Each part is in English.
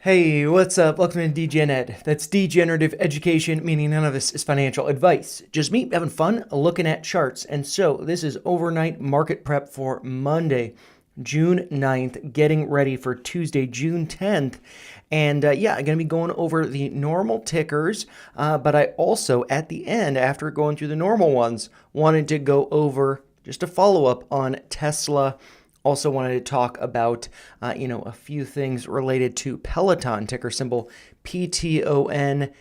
Hey, what's up? Welcome to DGenEd. That's degenerative education, meaning none of this is financial advice. Just me having fun looking at charts. And so this is overnight market prep for Monday, June 9th, getting ready for Tuesday, June 10th. And yeah, I'm going to be going over the normal tickers, but I also, at the end, after going through the normal ones, wanted to go over just a follow up on Tesla. Also wanted to talk about, a few things related to Peloton, ticker symbol PTON,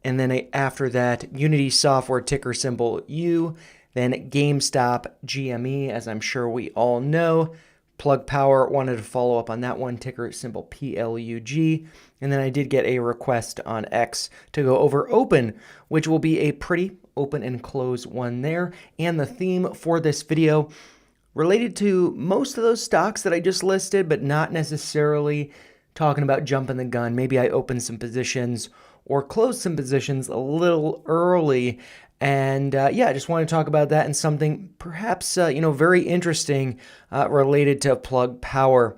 and then after that, Unity Software, ticker symbol U, then GameStop, GME, as I'm sure we all know. Plug Power, wanted to follow up on that one, ticker symbol PLUG. And then I did get a request on X to go over Open, which will be a pretty open and close one there. And the theme for this video related to most of those stocks that I just listed, but not necessarily talking about jumping the gun. Maybe I opened some positions or closed some positions a little early. And yeah, I just want to talk about that and something perhaps, very interesting related to Plug Power.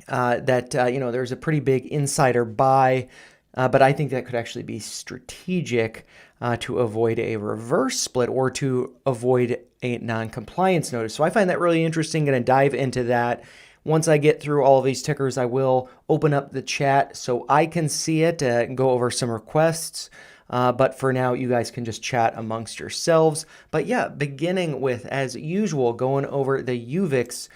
There's a pretty big insider buy, but I think that could actually be strategic to avoid a reverse split or to avoid a non-compliance notice. So I find that really interesting. Going to dive into that. Once I get through all of these tickers, I will open up the chat so I can see it and go over some requests. But for now, you guys can just chat amongst yourselves. But yeah, beginning with, as usual, going over the UVIX,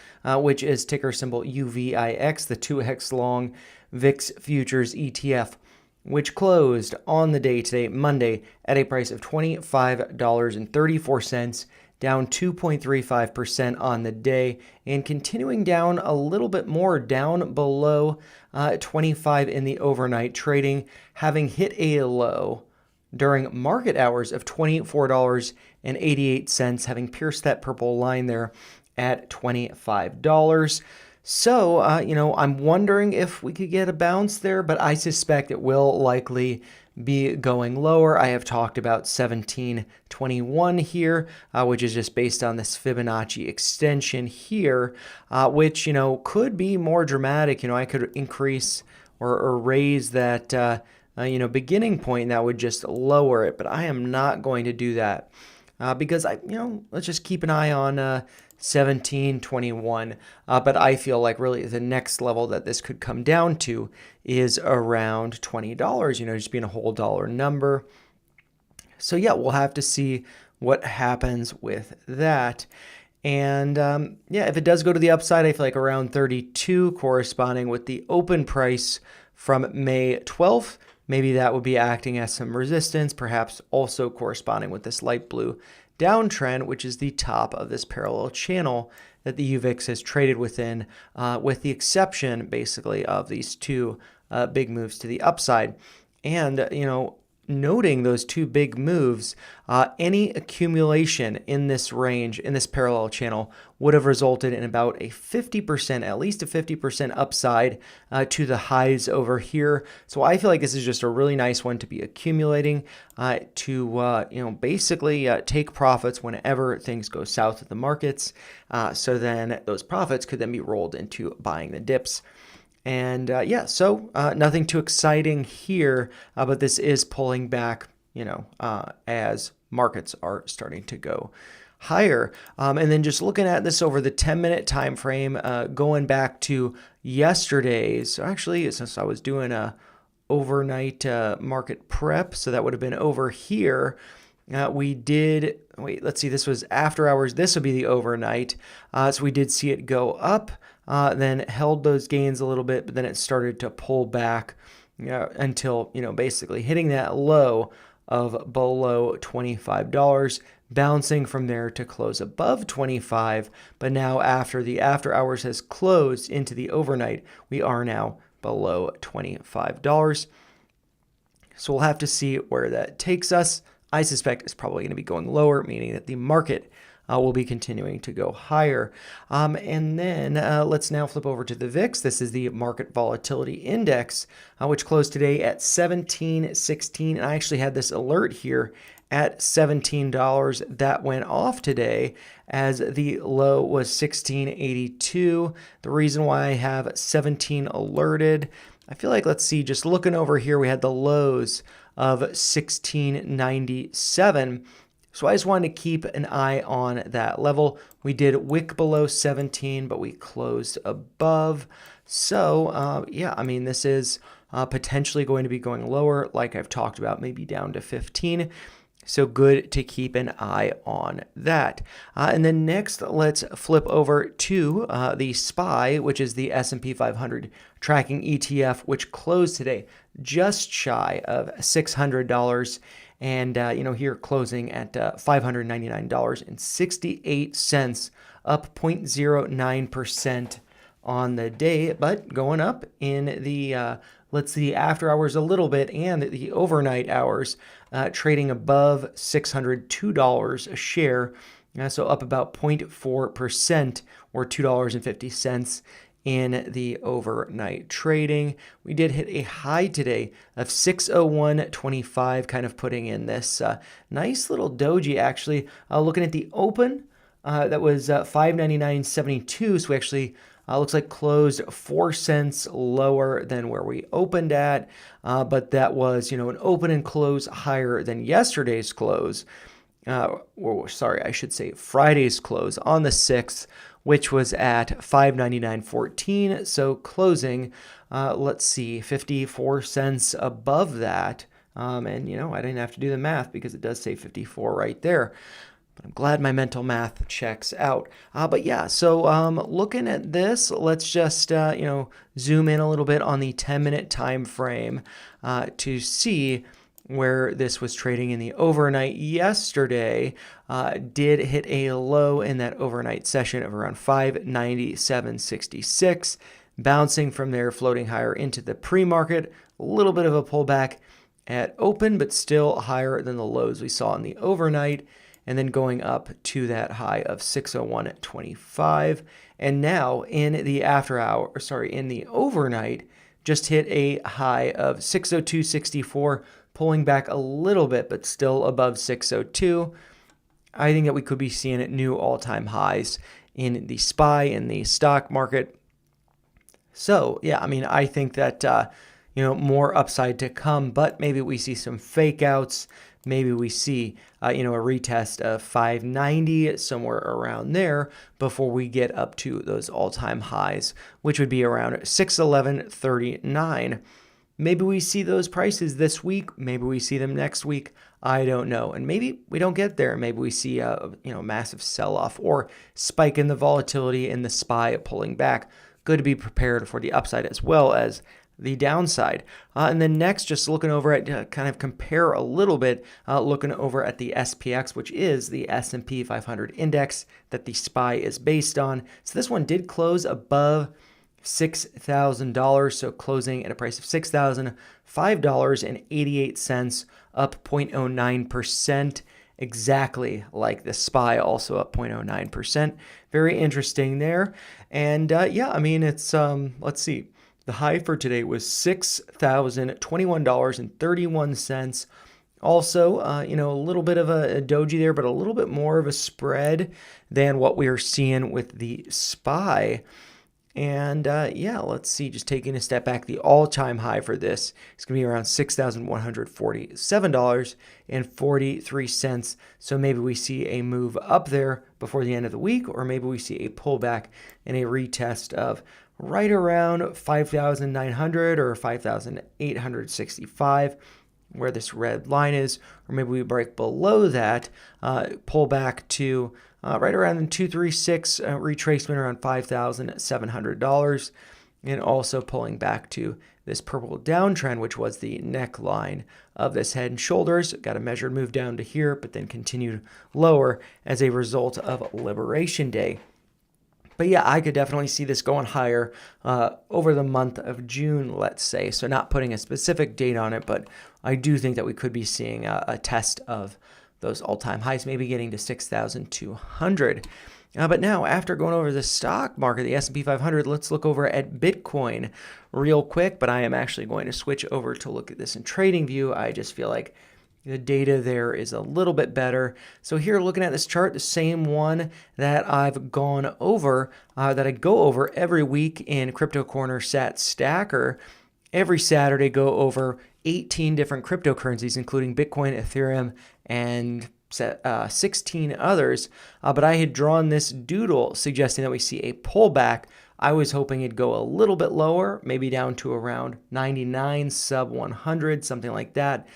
which is ticker symbol UVIX, the 2x long VIX futures ETF, which closed on the day today, Monday, at a price of $25.34, down 2.35% on the day, and continuing down a little bit more, down below 25 in the overnight trading, having hit a low during market hours of $24.88, having pierced that purple line there at $25. So, I'm wondering if we could get a bounce there, but I suspect it will likely be going lower. I have talked about 1721 here, which is just based on this Fibonacci extension here, which, could be more dramatic. I could increase or raise that, beginning point, and that would just lower it, but I am not going to do that because let's just keep an eye on 1721. But I feel like really the next level that this could come down to is around $20, just being a whole dollar number. So yeah, we'll have to see what happens with that. And if it does go to the upside, I feel like around 32, corresponding with the open price from May 12th, maybe that would be acting as some resistance, perhaps also corresponding with this light blue downtrend, which is the top of this parallel channel that the UVIX has traded within, with the exception basically of these two big moves to the upside. And, noting those two big moves, any accumulation in this range, in this parallel channel, would have resulted in about a 50%, at least a 50% upside to the highs over here. So I feel like this is just a really nice one to be accumulating to, basically take profits whenever things go south of the markets. So then those profits could then be rolled into buying the dips. And nothing too exciting here, but this is pulling back, as markets are starting to go higher. And then just looking at this over the 10-minute time frame, going back to yesterday's, actually, since I was doing a overnight market prep, so that would have been over here. Let's see, this was after hours. This would be the overnight. So we did see it go up. Then held those gains a little bit, but then it started to pull back until, basically hitting that low of below $25, bouncing from there to close above 25. But now after the after hours has closed into the overnight, we are now below $25. So we'll have to see where that takes us. I suspect it's probably going to be going lower, meaning that the market will be continuing to go higher. And then let's now flip over to the VIX. This is the Market Volatility Index, which closed today at 1716. And I actually had this alert here at $17 that went off today as the low was 1682. The reason why I have 17 alerted I feel like, let's see, just looking over here, we had the lows of 1697. So I just wanted to keep an eye on that level. We did wick below 17, but we closed above. So yeah, I mean, this is potentially going to be going lower, like I've talked about, maybe down to 15. So good to keep an eye on that. And then next, let's flip over to the SPY, which is the S&P 500 tracking ETF, which closed today just shy of $600. And, here closing at $599.68, up 0.09% on the day, but going up in the let's see, after hours a little bit and the overnight hours, trading above $602 a share. So up about 0.4% or $2.50 in the overnight trading. We did hit a high today of 601.25, kind of putting in this nice little doji actually. Looking at the open, that was 599.72, so we actually looks like closed 4 cents lower than where we opened at, but that was, an open and close higher than yesterday's close. Sorry, I should say Friday's close on the 6th, which was at 599.14. So closing, let's see, 54 cents above that. And, I didn't have to do the math because it does say 54 right there. But I'm glad my mental math checks out. But yeah, so looking at this, let's just, zoom in a little bit on the 10-minute time frame to see where this was trading in the overnight. Yesterday did hit a low in that overnight session of around 597.66, bouncing from there, floating higher into the pre-market. A little bit of a pullback at open, but still higher than the lows we saw in the overnight, and then going up to that high of 601.25. And now in the in the overnight, just hit a high of 602.64, pulling back a little bit, but still above 602. I think that we could be seeing new all-time highs in the SPY, in the stock market. So, yeah, I mean, I think that, more upside to come, but maybe we see some fake outs. Maybe we see, a retest of 590, somewhere around there, before we get up to those all-time highs, which would be around 611.39. Maybe we see those prices this week. Maybe we see them next week. I don't know. And maybe we don't get there. Maybe we see a massive sell-off or spike in the volatility in the SPY pulling back. Good to be prepared for the upside as well as the downside. And then next, just looking over at kind of compare a little bit, looking over at the SPX, which is the S&P 500 index that the SPY is based on. So this one did close above $6,000, so closing at a price of $6,005.88, up 0.09%, exactly like the SPY, also up 0.09%. Very interesting there. And yeah, I mean, it's, let's see. The high for today was $6,021.31. Also, a little bit of a doji there, but a little bit more of a spread than what we are seeing with the SPY. And yeah, let's see, just taking a step back, the all-time high for this is going to be around $6,147.43. So maybe we see a move up there before the end of the week, or maybe we see a pullback and a retest of right around 5,900 or 5,865, where this red line is, or maybe we break below that, pull back to right around 236, retracement around $5,700, and also pulling back to this purple downtrend, which was the neckline of this head and shoulders. Got a measured move down to here, but then continued lower as a result of Liberation Day. But yeah, I could definitely see this going higher over the month of June, let's say. So not putting a specific date on it, but I do think that we could be seeing a test of those all-time highs, maybe getting to 6,200. But now, after going over the stock market, the S&P 500, let's look over at Bitcoin real quick. But I am actually going to switch over to look at this in TradingView. I just feel like the data there is a little bit better. So here, looking at this chart, the same one that I've gone over, that I go over every week in Crypto Corner Sat Stacker. every Saturday go over 18 different cryptocurrencies, including Bitcoin, Ethereum, and 16 others. But I had drawn this doodle suggesting that we see a pullback. I was hoping it'd go a little bit lower, maybe down to around 99, sub 100, something like that.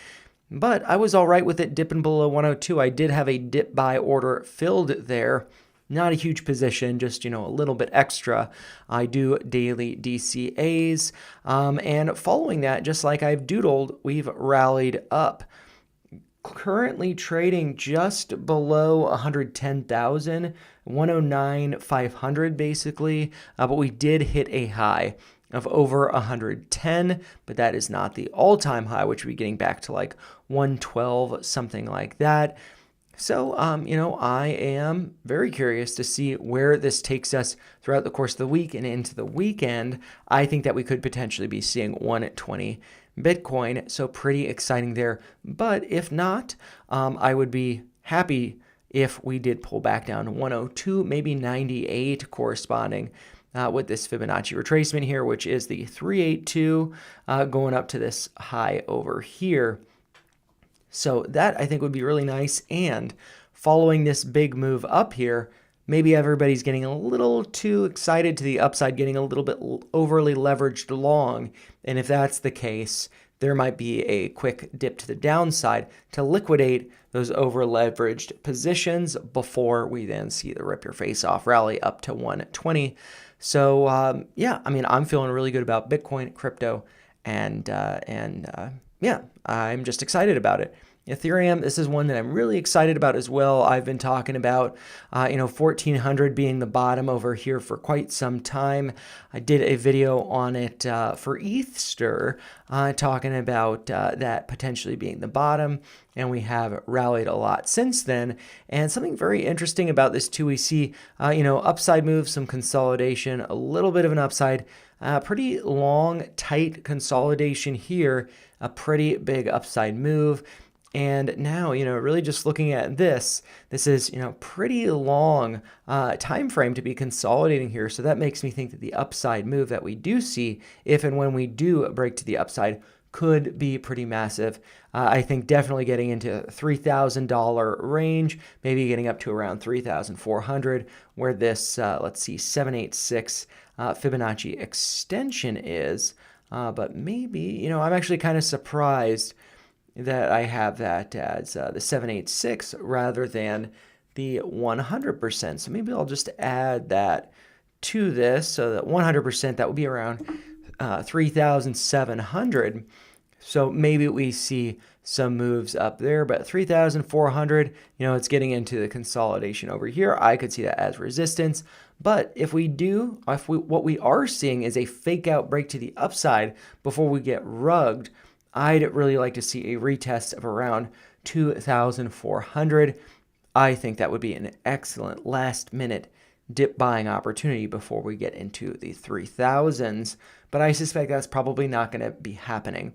But I was all right with it dipping below 102. I did have a dip buy order filled there. Not a huge position, just, a little bit extra. I do daily DCAs. And following that, just like I've doodled, we've rallied up. Currently trading just below 110,000, 109,500 basically. But we did hit a high of over 110, but that is not the all-time high, which would be getting back to like 112, something like that. So, I am very curious to see where this takes us throughout the course of the week and into the weekend. I think that we could potentially be seeing 120 Bitcoin, so pretty exciting there. But if not, I would be happy if we did pull back down to 102, maybe 98 corresponding with this Fibonacci retracement here, which is the 382 going up to this high over here. So that I think would be really nice. And following this big move up here, maybe everybody's getting a little too excited to the upside, getting a little bit overly leveraged long. And if that's the case, there might be a quick dip to the downside to liquidate those over leveraged positions before we then see the rip your face off rally up to 120. So I'm feeling really good about Bitcoin, crypto, and I'm just excited about it. Ethereum, this is one that I'm really excited about as well. I've been talking about, 1400 being the bottom over here for quite some time. I did a video on it for ETHster, talking about that potentially being the bottom, and we have rallied a lot since then. And something very interesting about this too, we see, upside moves, some consolidation, a little bit of an upside, pretty long, tight consolidation here, a pretty big upside move. And now, really just looking at this is, pretty long time frame to be consolidating here. So that makes me think that the upside move that we do see, if and when we do break to the upside, could be pretty massive. I think definitely getting into $3,000 range, maybe getting up to around 3,400, where this, 786 Fibonacci extension is. But maybe, I'm actually kind of surprised that I have that as the 786 rather than the 100%. So maybe I'll just add that to this. So that 100%, that would be around 3,700. So maybe we see some moves up there, but 3,400, it's getting into the consolidation over here. I could see that as resistance. But what we are seeing is a fake out break to the upside before we get rugged, I'd really like to see a retest of around 2,400. I think that would be an excellent last minute dip buying opportunity before we get into the 3,000s, but I suspect that's probably not going to be happening.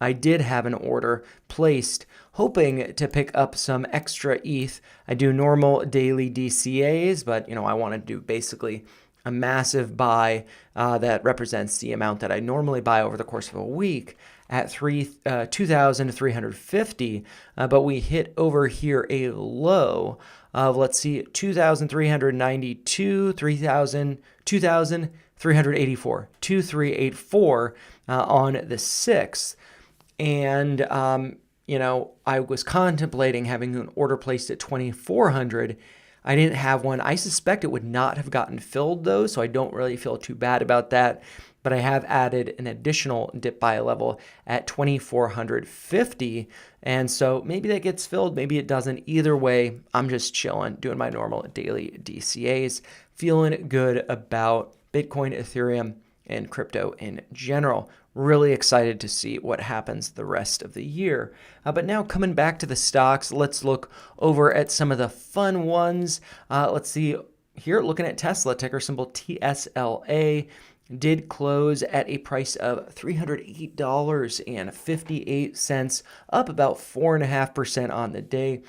I did have an order placed hoping to pick up some extra ETH. I do normal daily DCAs, but I want to do basically a massive buy that represents the amount that I normally buy over the course of a week at 2,350, but we hit over here a low of, 2,392, 2,384, 2,384 on the 6th. And, I was contemplating having an order placed at 2,400. I didn't have one. I suspect it would not have gotten filled though, so I don't really feel too bad about that. But I have added an additional dip buy level at 2,450. And so maybe that gets filled, maybe it doesn't. Either way, I'm just chilling, doing my normal daily DCAs, feeling good about Bitcoin, Ethereum, and crypto in general. Really excited to see what happens the rest of the year. But now coming back to the stocks, let's look over at some of the fun ones. Let's see here, looking at Tesla, ticker symbol TSLA. Did close at a price of $308.58, up about 4.5% on the day.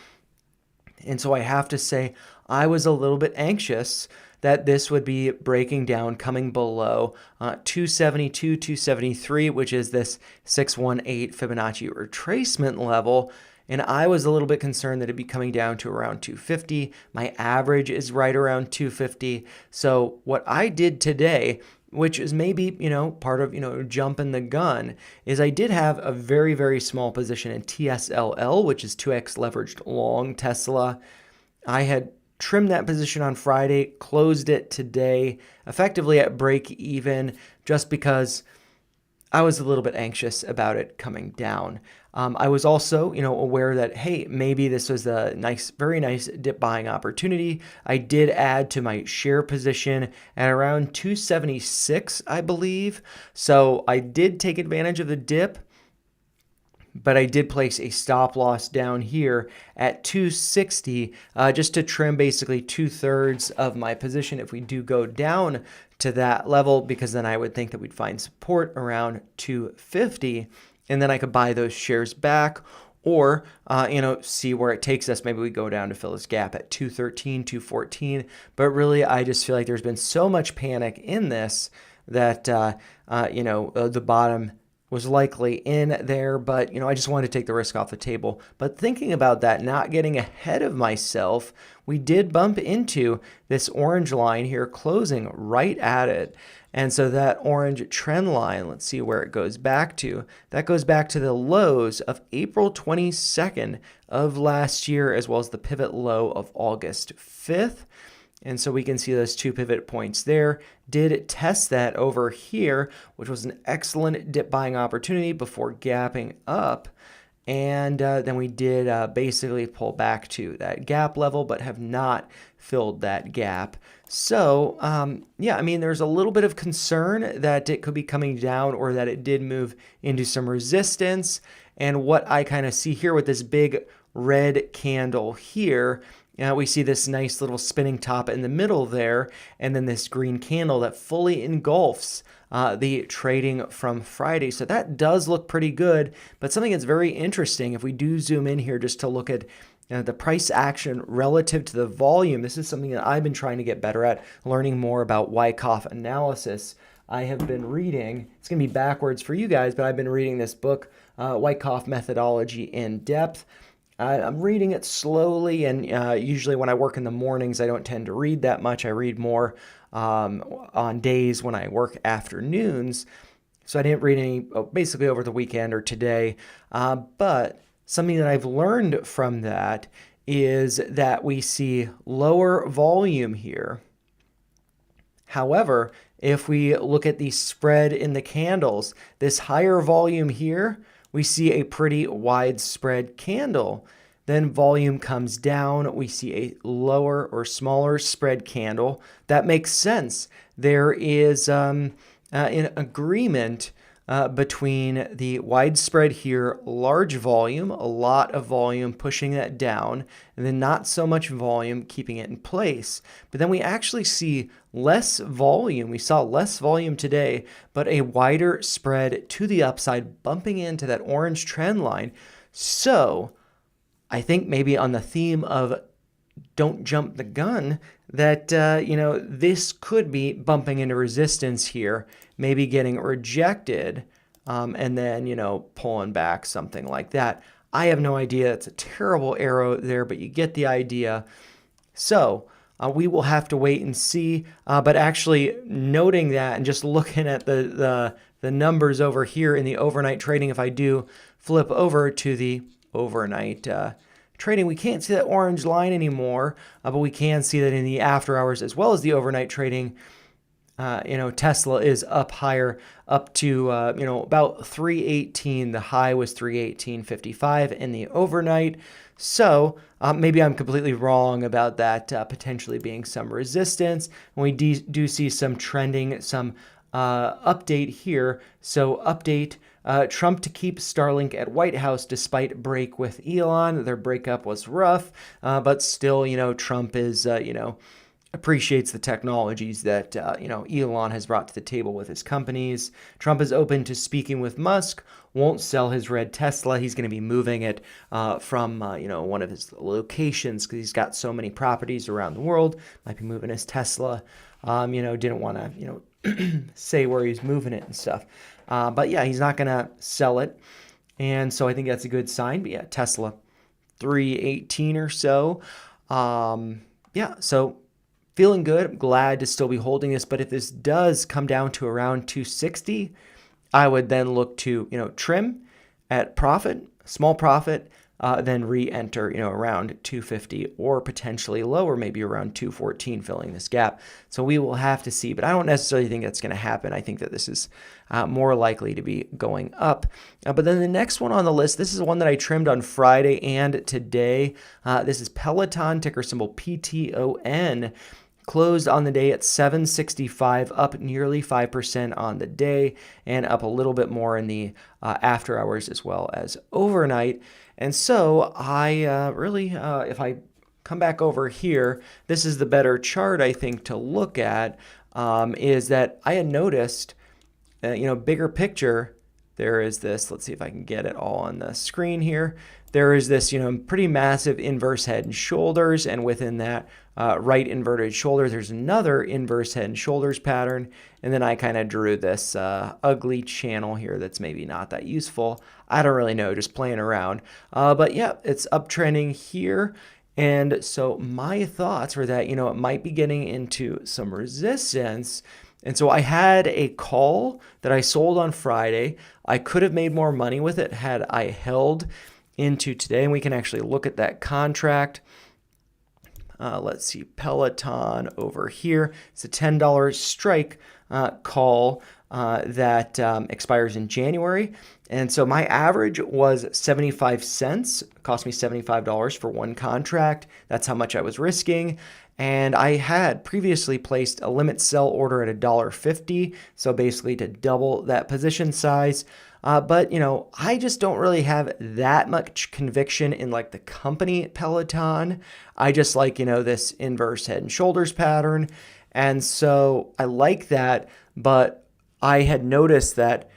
And so I have to say, I was a little bit anxious that this would be breaking down, coming below 272, 273, which is this 618 Fibonacci retracement level. And I was a little bit concerned that it'd be coming down to around 250. My average is right around 250. So what I did today, which is maybe, part of, jumping the gun, is I did have a very, very small position in TSLL, which is 2x leveraged long Tesla. I had trimmed that position on Friday, closed it today, effectively at break even, just because I was a little bit anxious about it coming down. I was also, aware that, hey, maybe this was a nice, very nice dip buying opportunity. I did add to my share position at around 276, I believe. So I did take advantage of the dip, but I did place a stop loss down here at 260 just to trim basically 2/3 of my position if we do go down to that level, because then I would think that we'd find support around 250, and then I could buy those shares back, or see where it takes us. Maybe we go down to fill this gap at 213, 214. But really, I just feel like there's been so much panic in this that the bottom was likely in there, but I just wanted to take the risk off the table. But thinking about that, not getting ahead of myself, we did bump into this orange line here, closing right at it. And so that orange trend line, let's see where it goes back to. That goes back to the lows of April 22nd of last year, as well as the pivot low of August 5th. And so we can see those two pivot points there. Did test that over here, which was an excellent dip buying opportunity before gapping up. And then we did basically pull back to that gap level, but have not filled that gap. So, there's a little bit of concern that it could be coming down, or that it did move into some resistance. And what I kind of see here with this big red candle here, we see this nice little spinning top in the middle there, and then this green candle that fully engulfs the trading from Friday. So that does look pretty good, but something that's very interesting, if we do zoom in here just to look at the price action relative to the volume, this is something that I've been trying to get better at, learning more about Wyckoff analysis. I have been reading, it's going to be backwards for you guys, but I've been reading this book, Wyckoff Methodology in Depth. I'm reading it slowly, and usually when I work in the mornings, I don't tend to read that much. I read more on days when I work afternoons. So I didn't read any basically over the weekend or today. But something that I've learned from that is that we see lower volume here. However, if we look at the spread in the candles, this higher volume here, we see a pretty widespread candle. Then volume comes down. We see a lower or smaller spread candle. That makes sense. There is an agreement between the widespread here, large volume, a lot of volume pushing that down, and then not so much volume keeping it in place. But then we actually see less volume. We saw less volume today, but a wider spread to the upside, bumping into that orange trend line. So I think maybe on the theme of don't jump the gun, that, this could be bumping into resistance here, maybe getting rejected, and then, pulling back, something like that. I have no idea. It's a terrible arrow there, but you get the idea. So we will have to wait and see. But actually noting that and just looking at the numbers over here in the overnight trading, if I do flip over to the overnight trading, we can't see that orange line anymore, but we can see that in the after hours as well as the overnight trading. Tesla is up higher, up to about 318. The high was 318.55 in the overnight. So maybe I'm completely wrong about that potentially being some resistance. And we do see some trending, some update here. So update. Trump to keep Starlink at White House despite break with Elon. Their breakup was rough, but still, Trump is, appreciates the technologies that Elon has brought to the table with his companies. Trump is open to speaking with Musk. Won't sell his red Tesla. He's going to be moving it from one of his locations because he's got so many properties around the world. Might be moving his Tesla. Didn't want to say where he's moving it and stuff. But yeah, he's not going to sell it, and so I think that's a good sign. But yeah, Tesla 318 or so. So feeling good. I'm glad to still be holding this. But if this does come down to around 260, I would then look to, trim at profit, small profit, then re-enter, around 250 or potentially lower, maybe around 214, filling this gap. So we will have to see, but I don't necessarily think that's going to happen. I think that this is more likely to be going up. But then the next one on the list, this is one that I trimmed on Friday and today. This is Peloton, ticker symbol PTON. Closed on the day at 765, up nearly 5% on the day, and up a little bit more in the after hours as well as overnight. And so I if I come back over here, this is the better chart, I think, to look at, is that I had noticed, bigger picture, there is this, let's see if I can get it all on the screen here. There is this, pretty massive inverse head and shoulders, and within that right inverted shoulder, there's another inverse head and shoulders pattern, and then I kind of drew this ugly channel here that's maybe not that useful. I don't really know, just playing around. But yeah, it's uptrending here, and so my thoughts were that, it might be getting into some resistance. And so I had a call that I sold on Friday. I could have made more money with it had I held into today, and we can actually look at that contract. Let's see, Peloton over here. It's a $10 strike call that expires in January. And so my average was 75 cents. It cost me $75 for one contract. That's how much I was risking. And I had previously placed a limit sell order at $1.50. So basically to double that position size. But I just don't really have that much conviction in like the company Peloton. I just like, this inverse head and shoulders pattern. And so I like that, but I had noticed that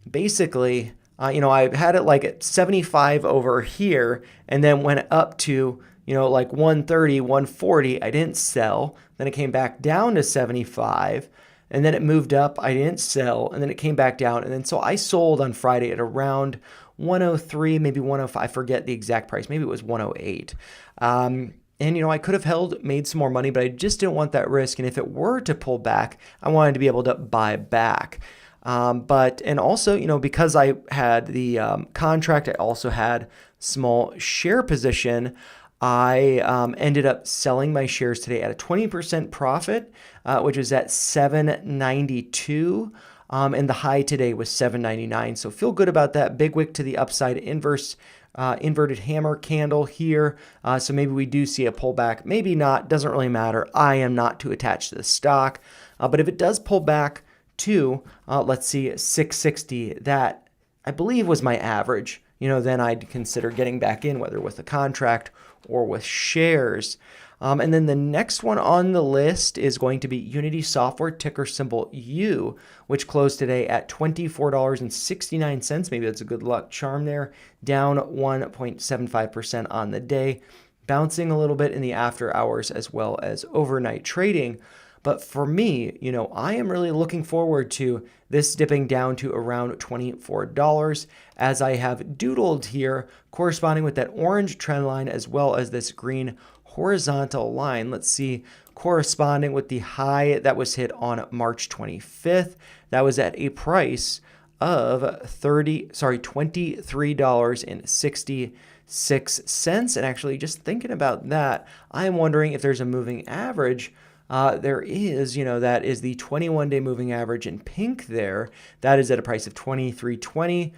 basically, I had it like at 75 over here and then went up to, like 130, 140. I didn't sell. Then it came back down to 75. And then it moved up, I didn't sell, and then it came back down. And then so I sold on Friday at around 103, maybe 105, I forget the exact price, maybe it was 108. And I could have made some more money, but I just didn't want that risk. And if it were to pull back, I wanted to be able to buy back. And also, because I had the contract, I also had small share position. I ended up selling my shares today at a 20% profit, which was at $7.92. And the high today was $7.99. So feel good about that. Big wick to the upside, inverted hammer candle here. So maybe we do see a pullback. Maybe not. Doesn't really matter. I am not too attached to the stock. But if it does pull back to, let's see, 660, that I believe was my average, then I'd consider getting back in, whether with a contract or with shares. And then the next one on the list is going to be Unity Software, ticker symbol U, which closed today at $24.69. Maybe that's a good luck charm there. Down 1.75% on the day, bouncing a little bit in the after hours as well as overnight trading. But for me, I am really looking forward to this dipping down to around $24 as I have doodled here, corresponding with that orange trend line as well as this green horizontal line. Let's see, corresponding with the high that was hit on March 25th. That was at a price of $23.66. And actually, just thinking about that, I am wondering if there's a moving average. There is, that is the 21-day moving average in pink there. That is at a price of $23.20.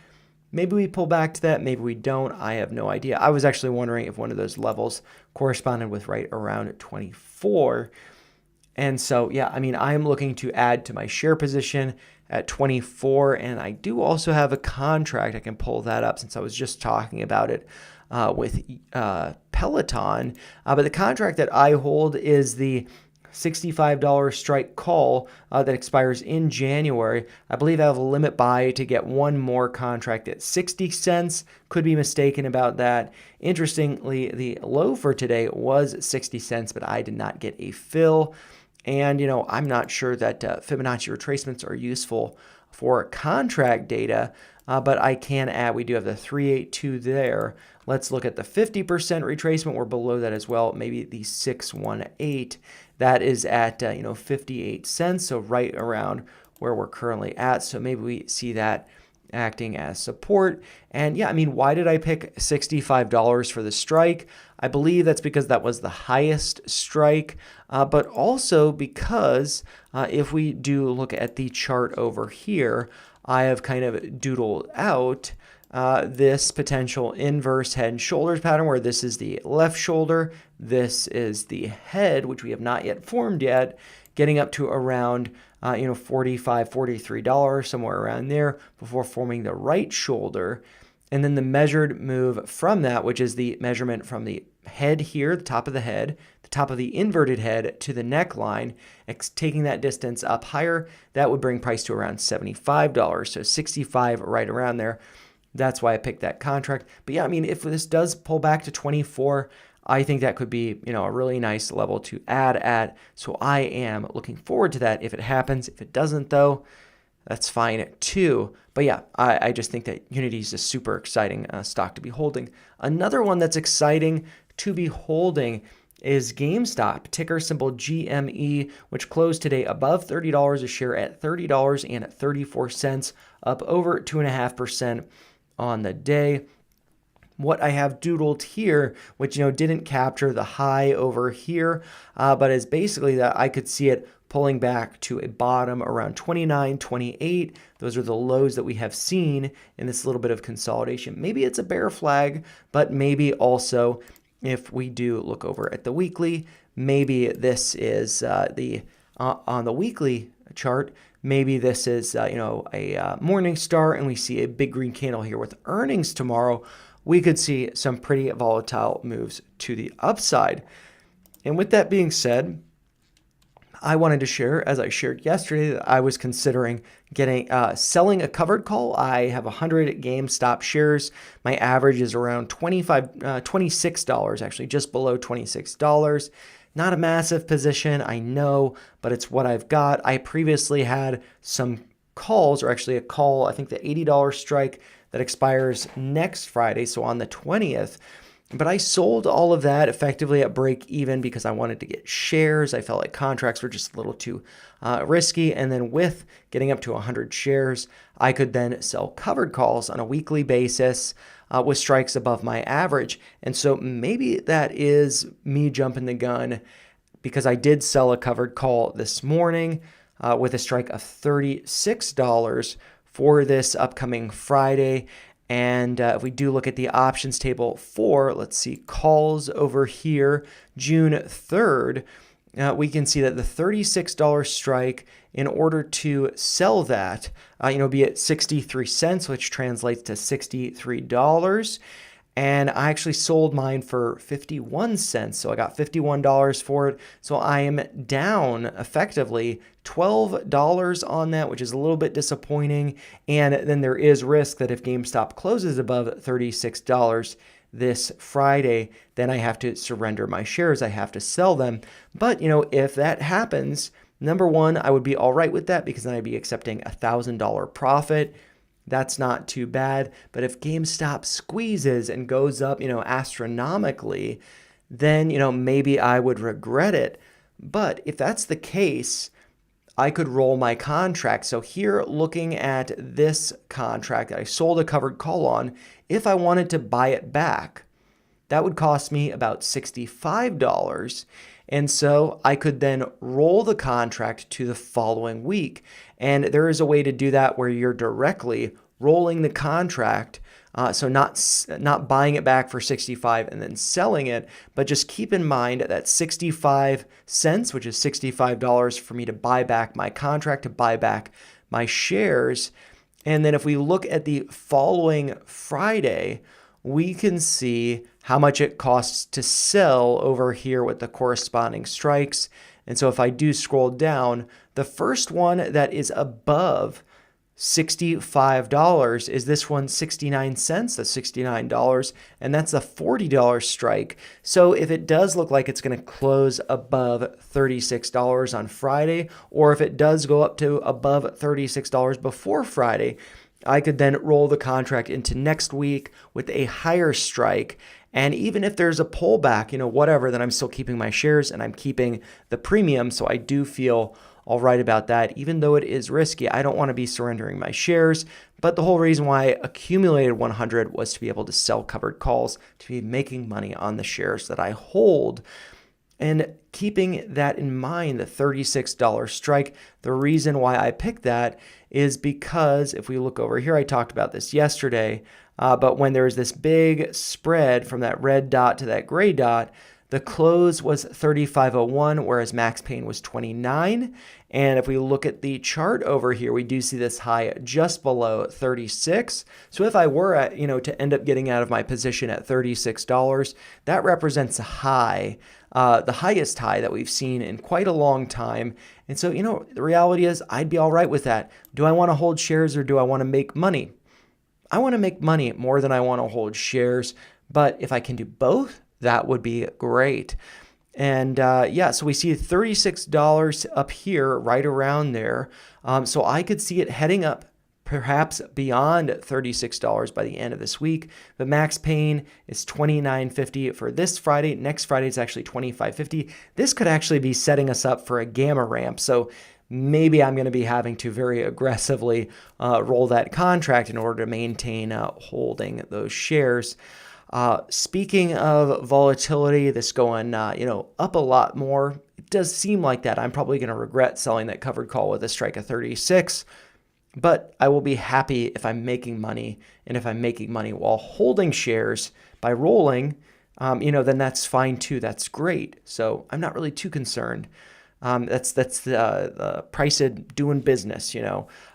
Maybe we pull back to that. Maybe we don't. I have no idea. I was actually wondering if one of those levels corresponded with right around 24. And so, yeah, I am looking to add to my share position at 24. And I do also have a contract. I can pull that up since I was just talking about it with Peloton. But the contract that I hold is the $65 strike call that expires in January. I believe I have a limit buy to get one more contract at 60 cents. Could be mistaken about that. Interestingly, the low for today was 60 cents, but I did not get a fill. And, I'm not sure that Fibonacci retracements are useful for contract data, but I can add, we do have the 382 there. Let's look at the 50% retracement. We're below that as well. Maybe the 618. That is at, 58 cents. So right around where we're currently at. So maybe we see that acting as support. And yeah, why did I pick $65 for the strike? I believe that's because that was the highest strike, but also because if we do look at the chart over here, I have kind of doodled out this potential inverse head and shoulders pattern where this is the left shoulder, this is the head, which we have not yet formed yet, getting up to around $45, $43, somewhere around there before forming the right shoulder. And then the measured move from that, which is the measurement from the head here, the top of the head, the top of the inverted head to the neckline, taking that distance up higher, that would bring price to around $75. So 65 right around there. That's why I picked that contract. But yeah, if this does pull back to 24, I think that could be, a really nice level to add at. So I am looking forward to that if it happens. If it doesn't, though, that's fine too. But yeah, I just think that Unity is a super exciting stock to be holding. Another one that's exciting to be holding is GameStop, ticker symbol GME, which closed today above $30 a share at $30.34, up over 2.5% on the day. What I have doodled here, which didn't capture the high over here, but is basically that I could see it pulling back to a bottom around 29, 28. Those are the lows that we have seen in this little bit of consolidation. Maybe it's a bear flag, but maybe also if we do look over at the weekly, maybe this is on the weekly chart, maybe this is a morning star and we see a big green candle here with earnings tomorrow. We could see some pretty volatile moves to the upside. And with that being said, I wanted to share, as I shared yesterday, that I was considering selling a covered call. I have 100 GameStop shares. My average is around $26, actually just below $26. Not a massive position, I know, but it's what I've got. I previously had some calls, or actually a call, I think the $80 strike that expires next Friday, so on the 20th. But I sold all of that effectively at break even because I wanted to get shares. I felt like contracts were just a little too risky. And then with getting up to 100 shares, I could then sell covered calls on a weekly basis with strikes above my average. And so maybe that is me jumping the gun because I did sell a covered call this morning with a strike of $36 for this upcoming Friday. And if we do look at the options table for, let's see, calls over here, June 3rd, we can see that the $36 strike, in order to sell that, be at 63 cents, which translates to $63. And I actually sold mine for 51 cents. So I got $51 for it. So I am down effectively $12 on that, which is a little bit disappointing. And then there is risk that if GameStop closes above $36 this Friday, then I have to surrender my shares. I have to sell them. But, if that happens, number one, I would be all right with that because then I'd be accepting $1,000 profit. That's not too bad. But if GameStop squeezes and goes up, astronomically, then, maybe I would regret it. But if that's the case, I could roll my contract. So here, looking at this contract that I sold a covered call on, if I wanted to buy it back, that would cost me about $65. And so I could then roll the contract to the following week. And there is a way to do that where you're directly rolling the contract. So not buying it back for 65 and then selling it, but just keep in mind that 65 cents, which is $65 for me to buy back my contract, to buy back my shares. And then if we look at the following Friday, we can see how much it costs to sell over here with the corresponding strikes. And so if I do scroll down, the first one that is above $65 is this one 69 cents, that's $69, and that's a $40 strike. So if it does look like it's going to close above $36 on Friday, or if it does go up to above $36 before Friday, I could then roll the contract into next week with a higher strike. And even if there's a pullback, whatever, then I'm still keeping my shares and I'm keeping the premium. So I do feel all right about that, even though it is risky. I don't want to be surrendering my shares, but the whole reason why I accumulated 100 was to be able to sell covered calls, to be making money on the shares that I hold. And keeping that in mind, the $36 strike, the reason why I picked that is because if we look over here, I talked about this yesterday, but when there's this big spread from that red dot to that gray dot, the close was 35.01, whereas max pain was 29. And if we look at the chart over here, we do see this high just below 36. So if I were at, to end up getting out of my position at $36, that represents a high, the highest high that we've seen in quite a long time. And so, the reality is I'd be all right with that. Do I want to hold shares or do I want to make money? I want to make money more than I want to hold shares. But if I can do both, that would be great. And so we see $36 up here, right around there. So I could see it heading up perhaps beyond $36 by the end of this week. The max pain is $29.50 for this Friday. Next Friday is actually $25.50. This could actually be setting us up for a gamma ramp. So maybe I'm going to be having to very aggressively roll that contract in order to maintain holding those shares. Speaking of volatility, this going, up a lot more. It does seem like that. I'm probably going to regret selling that covered call with a strike of 36, but I will be happy if I'm making money. And if I'm making money while holding shares by rolling, then that's fine too. That's great. So I'm not really too concerned. That's the price of doing business,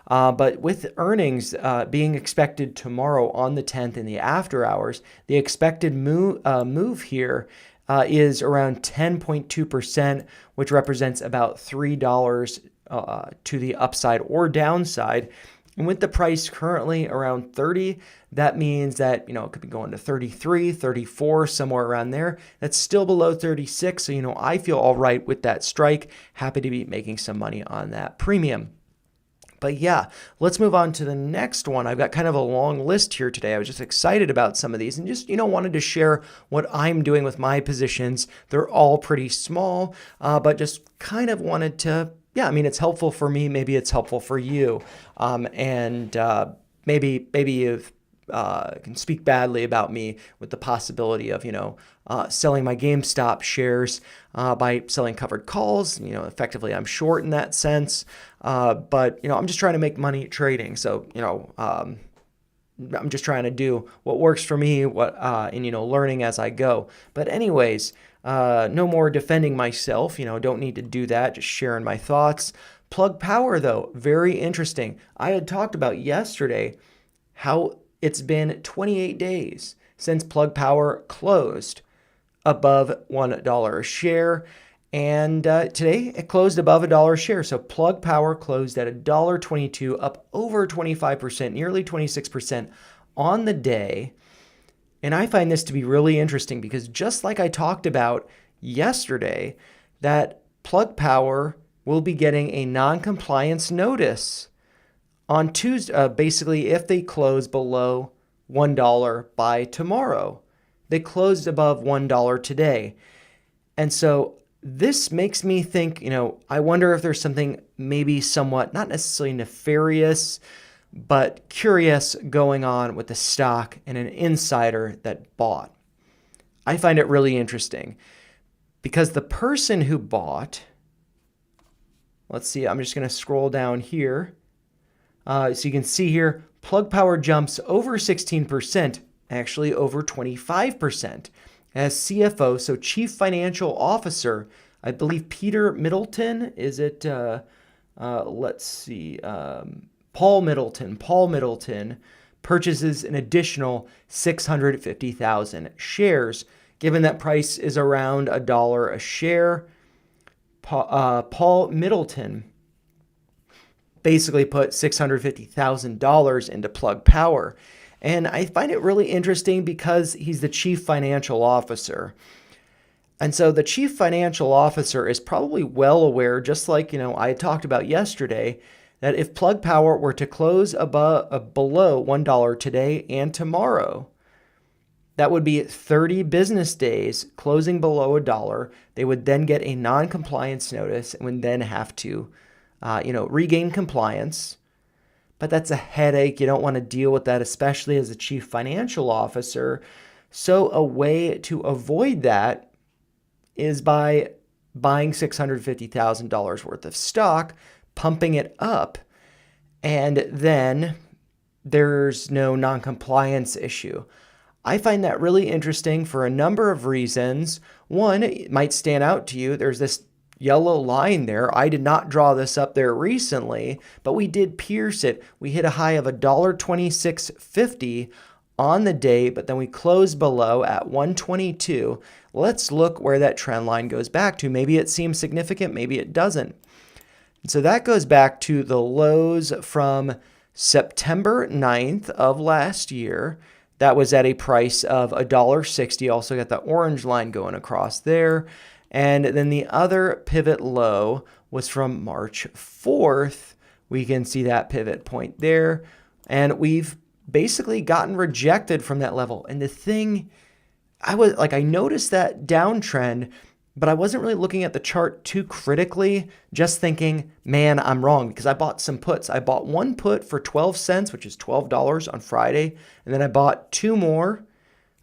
But with earnings being expected tomorrow on the 10th in the after hours, the expected move here is around 10.2%, which represents about $3 to the upside or downside. And with the price currently around 30, that means that, it could be going to 33, 34, somewhere around there. That's still below 36. So, I feel all right with that strike. Happy to be making some money on that premium. But yeah, let's move on to the next one. I've got kind of a long list here today. I was just excited about some of these and just, wanted to share what I'm doing with my positions. They're all pretty small, but just kind of wanted to it's helpful for me. Maybe it's helpful for you. Maybe you can speak badly about me with the possibility of, selling my GameStop shares by selling covered calls. Effectively, I'm short in that sense. But I'm just trying to make money trading. So, I'm just trying to do what works for me, learning as I go. But anyways, no more defending myself, don't need to do that, just sharing my thoughts. Plug Power, though, very interesting. I had talked about yesterday how it's been 28 days since Plug Power closed above $1 a share. And today it closed above $1 a share. So Plug Power closed at $1.22, up over 25%, nearly 26% on the day. And I find this to be really interesting because just like I talked about yesterday, that Plug Power will be getting a non-compliance notice on Tuesday, basically if they close below $1 by tomorrow. They closed above $1 today. And so this makes me think, I wonder if there's something maybe somewhat, not necessarily nefarious, but curious going on with the stock and an insider that bought. I find it really interesting because the person who bought, let's see, I'm just going to scroll down here. So you can see here, Plug Power jumps over 16%, actually over 25%. As CFO, so Chief Financial Officer, I believe Peter Middleton, is it, let's see, Paul Middleton purchases an additional 650,000 shares. Given that price is around $1 a share, Paul Middleton basically put $650,000 into Plug Power. And I find it really interesting because he's the chief financial officer. And so the chief financial officer is probably well aware, just like, I talked about yesterday, that if Plug Power were to close below $1 today and tomorrow, that would be 30 business days closing below $1. They would then get a non-compliance notice and would then have to, regain compliance. But that's a headache. You don't want to deal with that, especially as a chief financial officer. So a way to avoid that is by buying $650,000 worth of stock, pumping it up, and then there's no non-compliance issue. I find that really interesting for a number of reasons. One, it might stand out to you. There's this yellow line there. I did not draw this up there recently, but we did pierce it. We hit a high of $1.2650 on the day, but then we closed below at 122. Let's look where that trend line goes back to. Maybe it seems significant, maybe it doesn't. So that goes back to the lows from September 9th of last year. That was at a price of $1.60. Also got the orange line going across there. And then the other pivot low was from March 4th. We can see that pivot point there. And we've basically gotten rejected from that level. And the thing, I noticed that downtrend, but I wasn't really looking at the chart too critically, just thinking, man, I'm wrong, because I bought some puts. I bought one put for 12 cents, which is $12 on Friday. And then I bought two more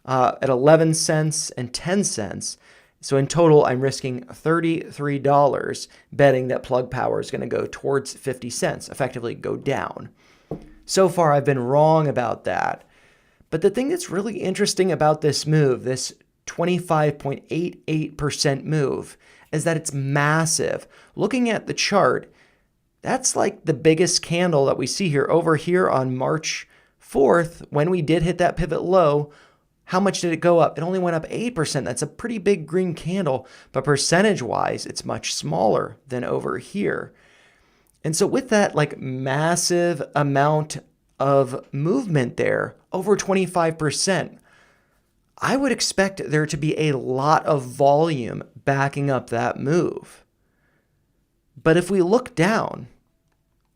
at 11 cents and 10 cents. So in total, I'm risking $33 betting that Plug Power is going to go towards 50 cents, effectively go down. So far, I've been wrong about that. But the thing that's really interesting about this move, this 25.88% move, is that it's massive. Looking at the chart, that's like the biggest candle that we see here. Over here on March 4th, when we did hit that pivot low, how much did it go up? It only went up 8%. That's a pretty big green candle, but percentage-wise, it's much smaller than over here. And so with that massive amount of movement there, over 25%, I would expect there to be a lot of volume backing up that move. But if we look down,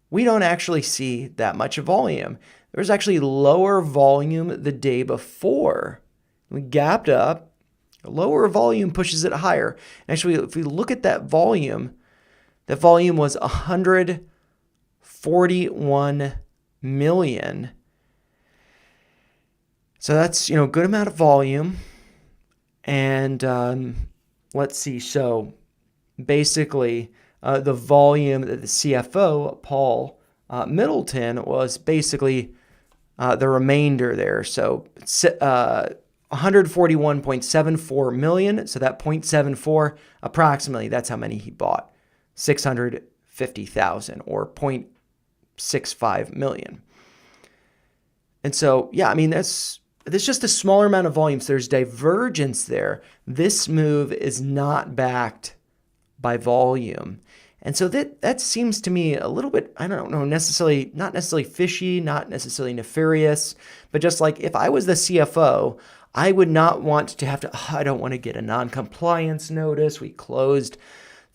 we don't actually see that much volume. There's actually lower volume the day before. We gapped up. Lower volume pushes it higher. Actually, if we look at that volume was 141 million. So that's, good amount of volume. And let's see. So basically, the volume that the CFO, Paul Middleton, was basically the remainder there. So 141.74 million. So that 0.74 approximately, that's how many he bought. 650,000 or 0.65 million. And so, that's just a smaller amount of volumes. There's divergence there. This move is not backed by volume. And so that seems to me a little bit, I don't know, not necessarily fishy, not necessarily nefarious, but just like if I was the CFO, I would not want to have to, I don't want to get a non-compliance notice. We closed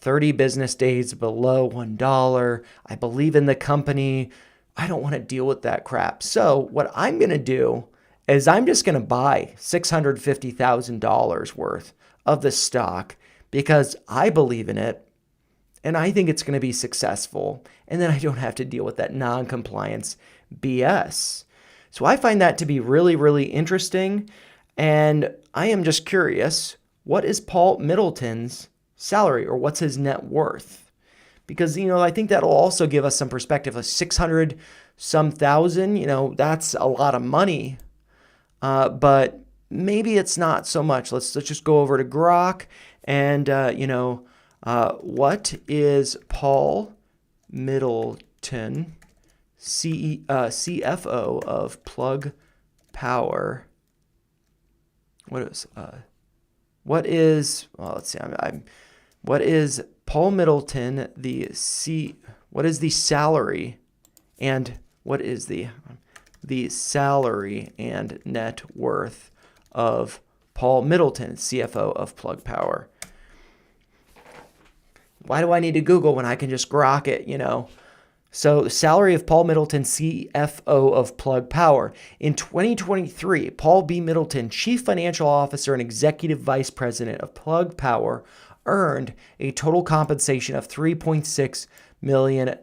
30 business days below $1. I believe in the company. I don't want to deal with that crap. So what I'm going to do is I'm just going to buy $650,000 worth of the stock because I believe in it and I think it's going to be successful. And then I don't have to deal with that non-compliance BS. So I find that to be really, really interesting. And I am just curious, what is Paul Middleton's salary or what's his net worth? Because, I think that'll also give us some perspective. 600 some thousand, that's a lot of money. But maybe it's not so much. Let's just go over to Grok and, what is Paul Middleton, CFO of Plug Power? What is, let's see, what is Paul Middleton, what is the salary and salary and net worth of Paul Middleton, CFO of Plug Power? Why do I need to Google when I can just grok it, So the salary of Paul Middleton, CFO of Plug Power. In 2023, Paul B. Middleton, Chief Financial Officer and Executive Vice President of Plug Power, earned a total compensation of $3.6 million,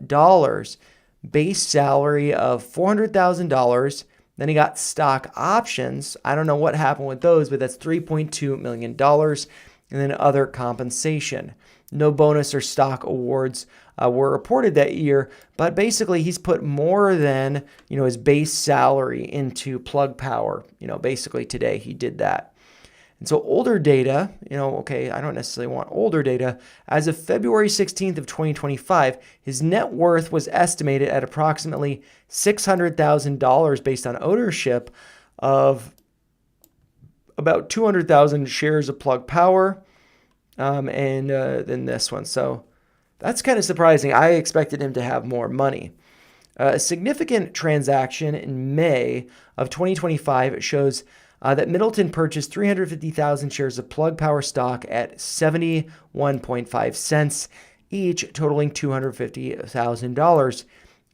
base salary of $400,000. Then he got stock options. I don't know what happened with those, but that's $3.2 million. And then other compensation. No bonus or stock awards were reported that year, but basically he's put more than, his base salary into Plug Power. Basically today he did that. And so older data, I don't necessarily want older data. As of February 16th of 2025, his net worth was estimated at approximately $600,000 based on ownership of about 200,000 shares of Plug Power. And then this one. So that's kind of surprising. I expected him to have more money. A significant transaction in May of 2025 shows that Middleton purchased 350,000 shares of Plug Power stock at 71.5 cents each, totaling $250,000,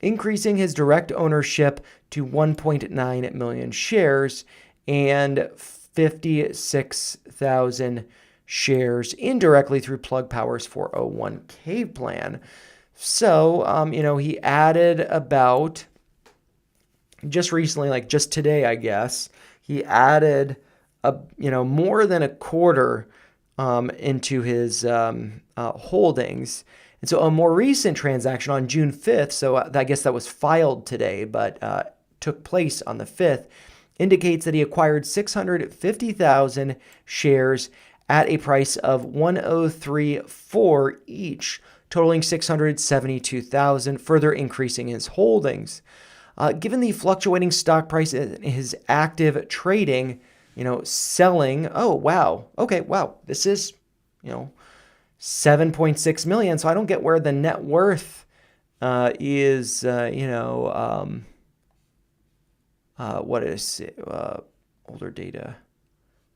increasing his direct ownership to 1.9 million shares and 56,000 shares indirectly through Plug Power's 401k plan. So, he added about, just recently, like just today, I guess, he added, more than a quarter into his holdings. And so a more recent transaction on June 5th, so I guess that was filed today, but took place on the 5th, indicates that he acquired 650,000 shares at a price of $103.4 each, totaling $672,000, further increasing his holdings. Given the fluctuating stock price and his active trading, selling, oh, wow. Okay, wow. This is, 7.6 million. So I don't get where the net worth is, what is it? Older data.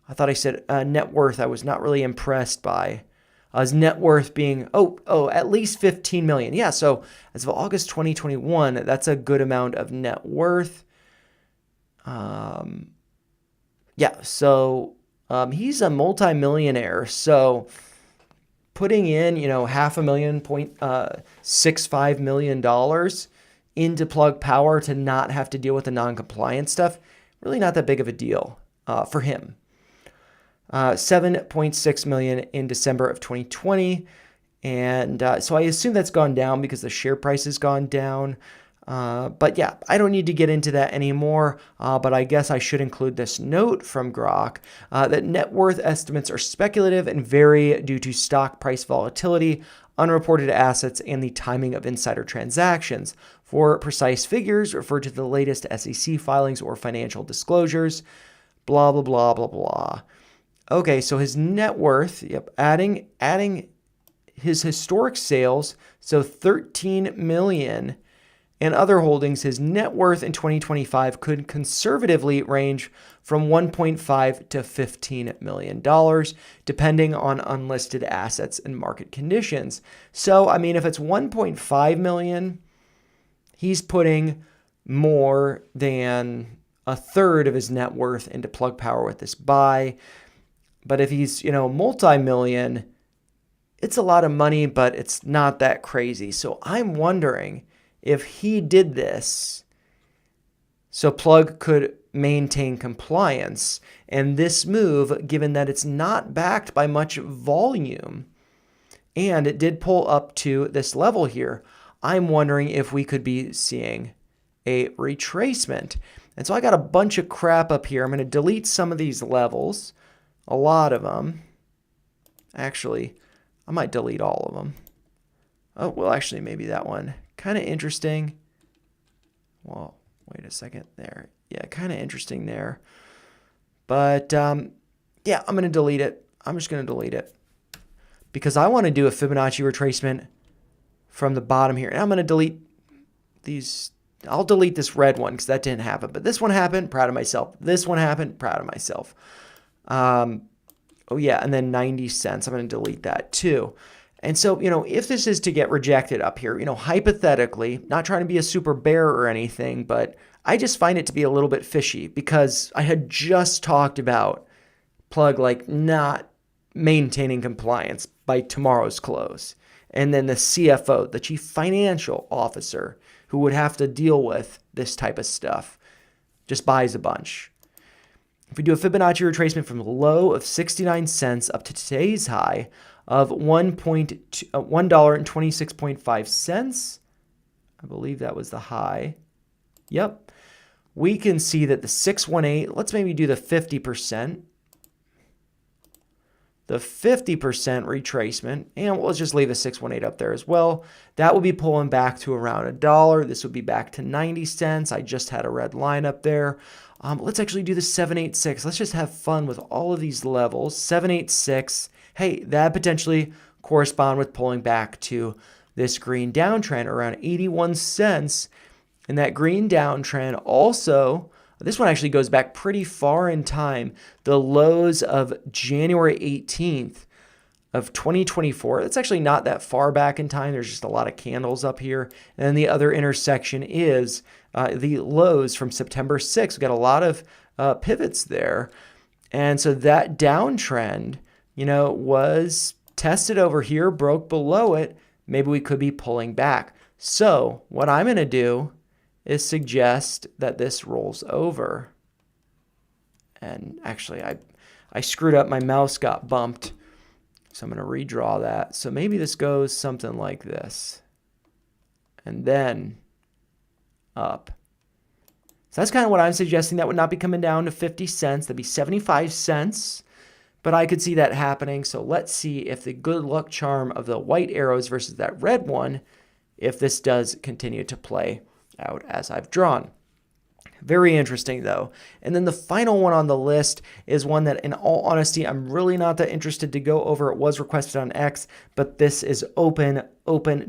I thought I said net worth. I was not really impressed by his net worth being, at least 15 million. Yeah, so as of August 2021, that's a good amount of net worth. So he's a multimillionaire. So putting in, $565 million into Plug Power to not have to deal with the non-compliance stuff, really not that big of a deal for him. 7.6 million in December of 2020. And so I assume that's gone down because the share price has gone down. But yeah, I don't need to get into that anymore. But I guess I should include this note from Grok that net worth estimates are speculative and vary due to stock price volatility, unreported assets, and the timing of insider transactions. For precise figures, refer to the latest SEC filings or financial disclosures. Blah, blah, blah, blah, blah. Okay, so his net worth, adding his historic sales, so 13 million, and other holdings, his net worth in 2025 could conservatively range from $1.5 to $15 million, depending on unlisted assets and market conditions. So, if it's 1.5 million, he's putting more than a third of his net worth into Plug Power with this buy. But if he's, multi-million, it's a lot of money, but it's not that crazy. So I'm wondering if he did this so Plug could maintain compliance. And this move, given that it's not backed by much volume, and it did pull up to this level here, I'm wondering if we could be seeing a retracement. And so I got a bunch of crap up here. I'm going to delete some of these levels. A lot of them. Actually, I might delete all of them. Oh, well, actually, maybe that one. Kind of interesting. Well, wait a second there. Yeah, kind of interesting there. But, yeah, I'm going to delete it. I'm just going to delete it. because I want to do a Fibonacci retracement from the bottom here. And I'm going to delete these. I'll delete this red one because that didn't happen. But this one happened, proud of myself. This one happened, proud of myself. Oh yeah, and then 90 cents. I'm going to delete that too. And so, if this is to get rejected up here, hypothetically, not trying to be a super bear or anything, but I just find it to be a little bit fishy because I had just talked about Plug not maintaining compliance by tomorrow's close. And then the CFO, the chief financial officer, who would have to deal with this type of stuff, just buys a bunch. If we do a Fibonacci retracement from the low of 69 cents up to today's high of $1.26.5, I believe that was the high. Yep. We can see that the 618, let's maybe do the 50%. The 50% retracement, and let's just leave the 618 up there as well. That will be pulling back to around $1. This would be back to 90 cents. I just had a red line up there. Let's actually do the 786. Let's just have fun with all of these levels. 786, hey, that potentially correspond with pulling back to this green downtrend around 81 cents. And that green downtrend also, this one actually goes back pretty far in time. The lows of January 18th of 2024. That's actually not that far back in time. There's just a lot of candles up here. And then the other intersection is the lows from September 6th. We've got a lot of pivots there. And so that downtrend, was tested over here, broke below it. Maybe we could be pulling back. So what I'm going to do is suggest that this rolls over. And actually, I screwed up. My mouse got bumped. So I'm going to redraw that. So maybe this goes something like this. And then up. So that's kind of what I'm suggesting. That would not be coming down to 50 cents. That'd be 75 cents. But I could see that happening. So let's see if the good luck charm of the white arrows versus that red one, if this does continue to play out as I've drawn. Very interesting though. And then the final one on the list is one that, in all honesty, I'm really not that interested to go over. It was requested on X, but this is Open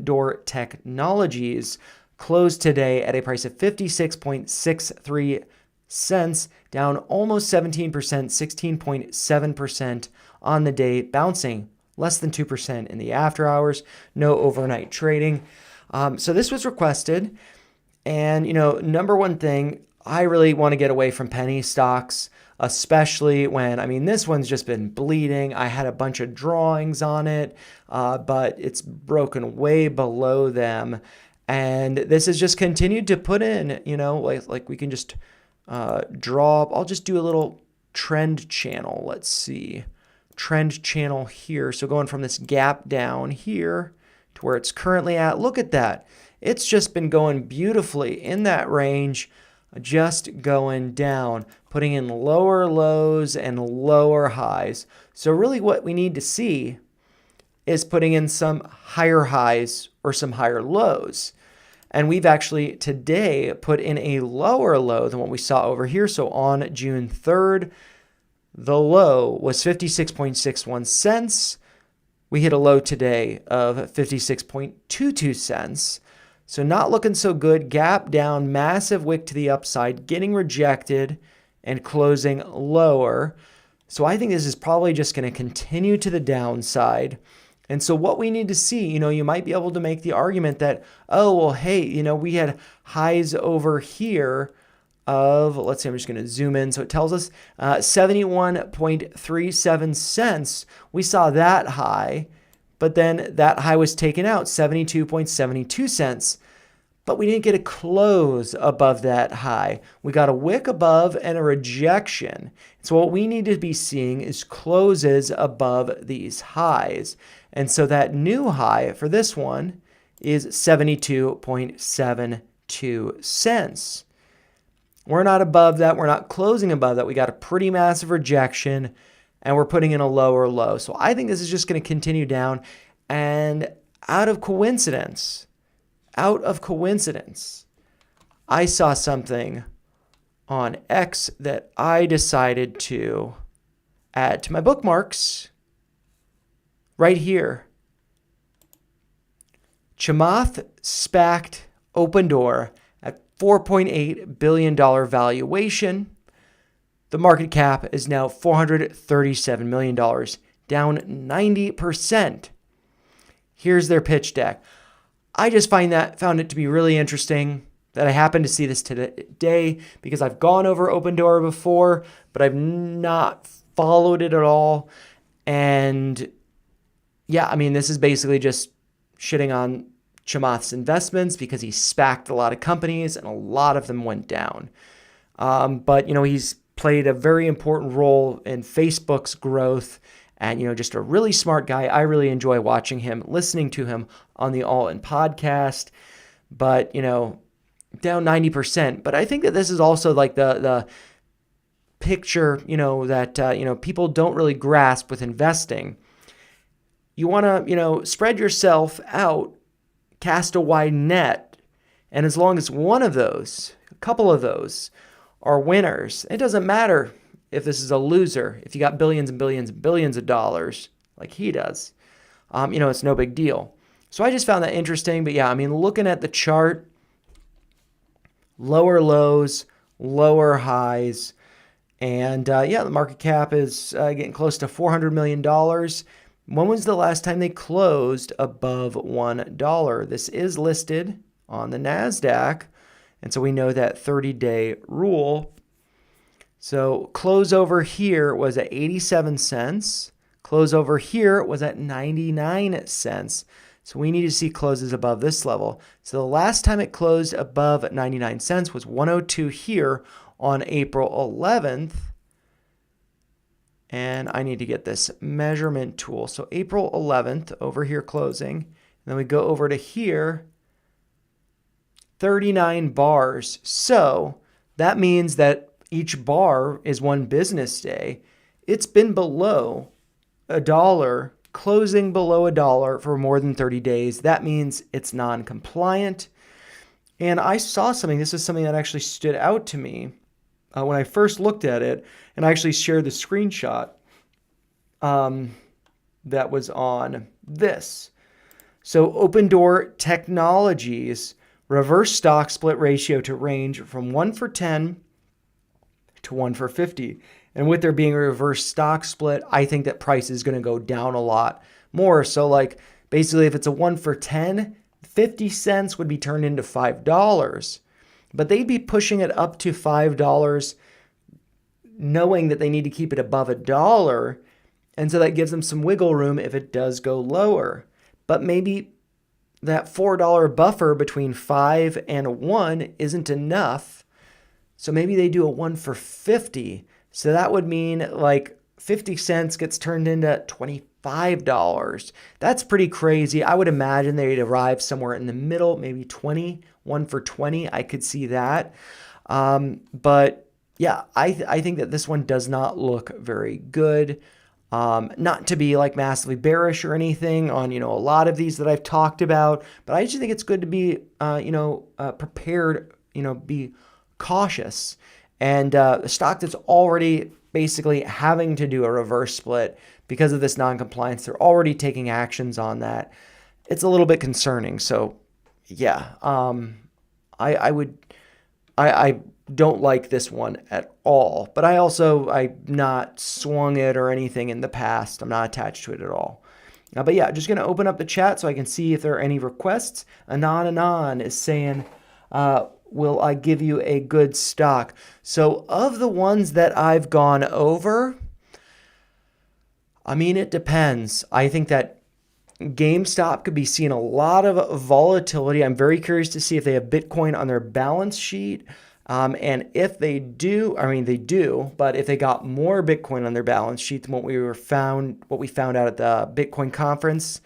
Door Technologies. Closed today at a price of 56.63 cents, down almost 17%, 16.7% on the day, bouncing less than 2% in the after hours. No overnight trading. So this was requested. And, number one thing, I really want to get away from penny stocks, especially when, this one's just been bleeding. I had a bunch of drawings on it, but it's broken way below them. And this has just continued to put in, like we can just draw. I'll just do a little trend channel. Let's see. Trend channel here. So going from this gap down here to where it's currently at. Look at that. It's just been going beautifully in that range, just going down, putting in lower lows and lower highs. So really what we need to see is putting in some higher highs or some higher lows. And we've actually today put in a lower low than what we saw over here. So on June 3rd, the low was 56.61 cents. We hit a low today of 56.22 cents. So not looking so good. Gap down, massive wick to the upside, getting rejected and closing lower. So I think this is probably just going to continue to the downside. And so what we need to see, you might be able to make the argument that, oh, well, hey, we had highs over here of, let's say I'm just going to zoom in. So it tells us 71.37 cents. We saw that high, but then that high was taken out, 72.72 cents. But we didn't get a close above that high. We got a wick above and a rejection. So what we need to be seeing is closes above these highs. And so that new high for this one is 72.72 cents. We're not above that. We're not closing above that. We got a pretty massive rejection, and we're putting in a lower low. So I think this is just going to continue down. And out of coincidence, I saw something on X that I decided to add to my bookmarks. right here. Chamath SPACed Opendoor at $4.8 billion valuation. The market cap is now $437 million, down 90%. Here's their pitch deck. I just found it to be really interesting that I happened to see this today because I've gone over Opendoor before, but I've not followed it at all. And yeah, I mean, this is basically just shitting on Chamath's investments because he SPACed a lot of companies and a lot of them went down. But, he's played a very important role in Facebook's growth and, just a really smart guy. I really enjoy watching him, listening to him on the All In podcast. But, down 90%. But I think that this is also like the picture, that, people don't really grasp with investing. You want to, spread yourself out, cast a wide net. And as long as one of those, a couple of those are winners, it doesn't matter if this is a loser. If you got billions and billions and billions of dollars like he does, it's no big deal. So I just found that interesting. But yeah, I mean, looking at the chart, lower lows, lower highs. And the market cap is getting close to $400 million. When was the last time they closed above $1? This is listed on the NASDAQ. And so we know that 30-day rule. So close over here was at 87 cents. Close over here was at 99 cents. So we need to see closes above this level. So the last time it closed above 99 cents was 102 here on April 11th. And I need to get this measurement tool. So April 11th over here closing. And then we go over to here, 39 bars. So that means that each bar is one business day. It's been below $1, closing below $1 for more than 30 days. That means it's non-compliant. And I saw something. This is something that actually stood out to me when I first looked at it. And I actually shared the screenshot that was on this. So Opendoor Technologies reverse stock split ratio to range from 1 for 10 to 1 for 50. And with there being a reverse stock split, I think that price is going to go down a lot more. So like basically if it's a 1 for 10, 50 cents would be turned into $5. But they'd be pushing it up to $5, knowing that they need to keep it above $1. And so that gives them some wiggle room if it does go lower. But maybe that $4 buffer between 5 and 1 isn't enough. So maybe they do a 1 for 50. So that would mean like 50 cents gets turned into $25. That's pretty crazy. I would imagine they'd arrive somewhere in the middle, maybe 20, 1 for 20. I could see that. But yeah, I think that this one does not look very good. Not to be like massively bearish or anything on, a lot of these that I've talked about, but I just think it's good to be, prepared, be cautious. And the stock that's already basically having to do a reverse split because of this non-compliance, they're already taking actions on that. It's a little bit concerning. So yeah, I don't like this one at all, but I've not swung it or anything in the past. I'm not attached to it at all. But yeah, just going to open up the chat so I can see if there are any requests. Anon is saying, will I give you a good stock? So of the ones that I've gone over, I mean, it depends. I think that GameStop could be seeing a lot of volatility. I'm very curious to see if they have Bitcoin on their balance sheet. And if they do, they do, but if they got more Bitcoin on their balance sheet than what we found out at the Bitcoin conference,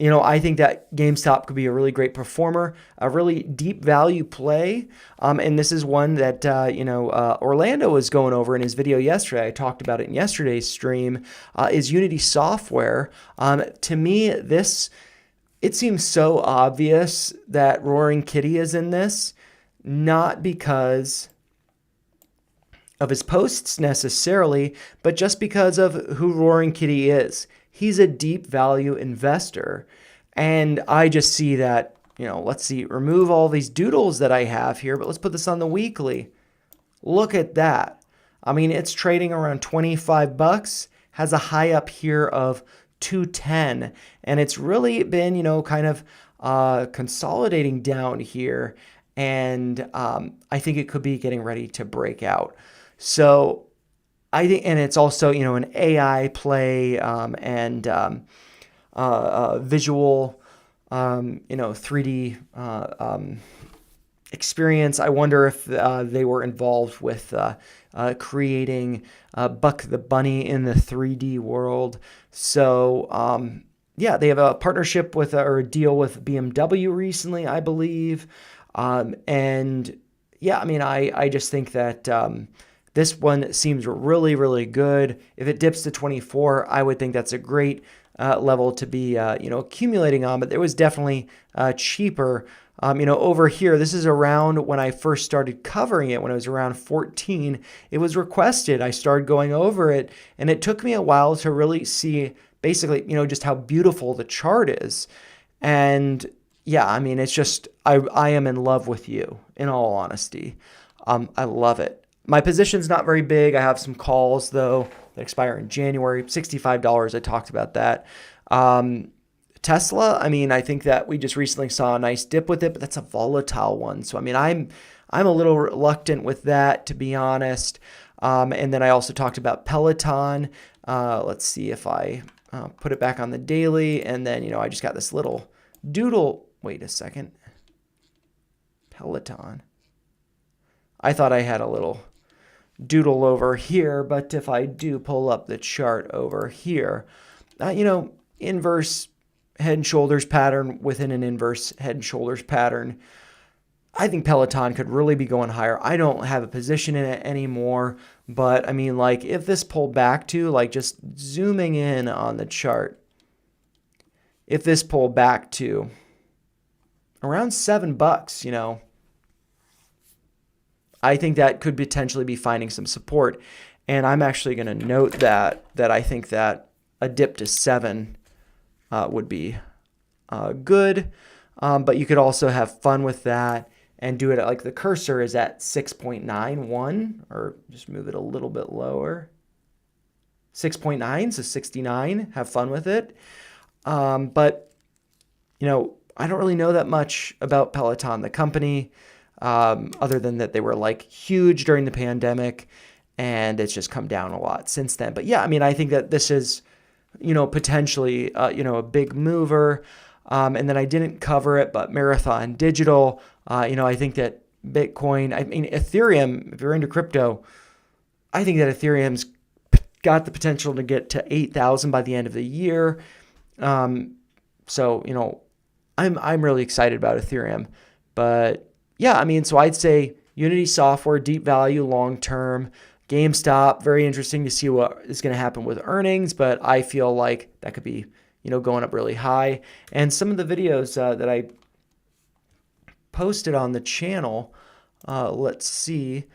I think that GameStop could be a really great performer, a really deep value play. And this is one that, Orlando was going over in his video yesterday. I talked about it in yesterday's stream, is Unity Software. To me, it seems so obvious that Roaring Kitty is in this. Not because of his posts necessarily, but just because of who Roaring Kitty is. he's a deep value investor. And I just see that, let's see, remove all these doodles that I have here, but let's put this on the weekly. Look at that. I mean, it's trading around 25 bucks, has a high up here of 210, and it's really been, kind of consolidating down here, and I think it could be getting ready to break out. So I think, and it's also, an AI play and visual, 3D experience. I wonder if they were involved with creating Buck the Bunny in the 3D world. So yeah, they have a partnership with or a deal with BMW recently, I believe. And yeah, I mean, I just think that this one seems really, really good. If it dips to 24, I would think that's a great level to be, accumulating on. But there was definitely cheaper. Over here, this is around when I first started covering it, when I was around 14. It was requested. I started going over it, and it took me a while to really see basically, just how beautiful the chart is. And yeah, I mean, it's just, I am in love with you, in all honesty. I love it. My position's not very big. I have some calls, though, that expire in January. $65, I talked about that. Tesla, I mean, I think that we just recently saw a nice dip with it, but that's a volatile one. So, I mean, I'm a little reluctant with that, to be honest. And then I also talked about Peloton. Let's see if I put it back on the daily. And then, I just got this little doodle. Wait a second. Peloton. I thought I had a little doodle over here, but if I do pull up the chart over here, inverse head and shoulders pattern within an inverse head and shoulders pattern. I think Peloton could really be going higher. I don't have a position in it anymore, but I mean, like, if this pulled back to, like, just zooming in on the chart, if this pulled back to around $7, I think that could potentially be finding some support. And I'm actually going to note that I think that a dip to 7 would be good. But you could also have fun with that and do it at, like, the cursor is at 6.91, or just move it a little bit lower. 6.9, so 69. Have fun with it. But, I don't really know that much about Peloton, the company, other than that they were, like, huge during the pandemic, and it's just come down a lot since then. But yeah, I mean, I think that this is, potentially, a big mover. And then I didn't cover it, but Marathon Digital, I think that Bitcoin, I mean, Ethereum, if you're into crypto, I think that Ethereum's got the potential to get to 8,000 by the end of the year. So, I'm really excited about Ethereum. But yeah, I mean, so I'd say Unity Software, deep value, long-term. GameStop, very interesting to see what is going to happen with earnings, but I feel like that could be, going up really high. And some of the videos that I posted on the channel, let's see,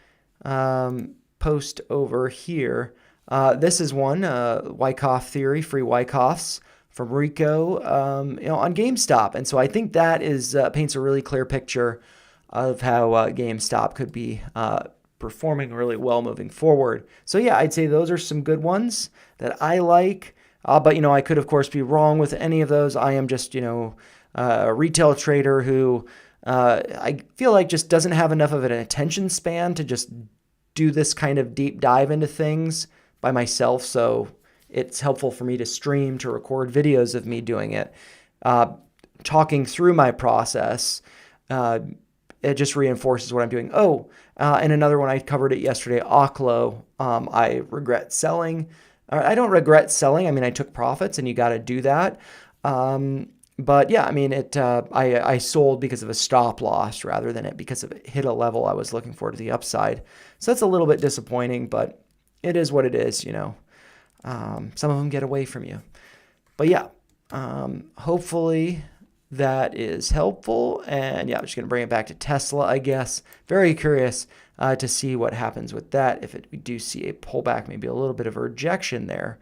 post over here. This is one, Wyckoff Theory, free Wyckoffs from Rico, on GameStop. And so I think that is paints a really clear picture of how GameStop could be performing really well moving forward. So yeah, I'd say those are some good ones that I like. But, I could, of course, be wrong with any of those. I am just, a retail trader who I feel like just doesn't have enough of an attention span to just do this kind of deep dive into things by myself. So it's helpful for me to stream, to record videos of me doing it, talking through my process. It just reinforces what I'm doing. And another one, I covered it yesterday, Oklo. I regret selling. I don't regret selling. I mean, I took profits, and you got to do that. But yeah, I mean, I sold because of a stop loss rather than because it hit a level I was looking for to the upside. So that's a little bit disappointing, but it is what it is. Some of them get away from you. But yeah, hopefully that is helpful. And yeah, I'm just going to bring it back to Tesla, I guess. Very curious to see what happens with that. If we do see a pullback, maybe a little bit of a rejection there.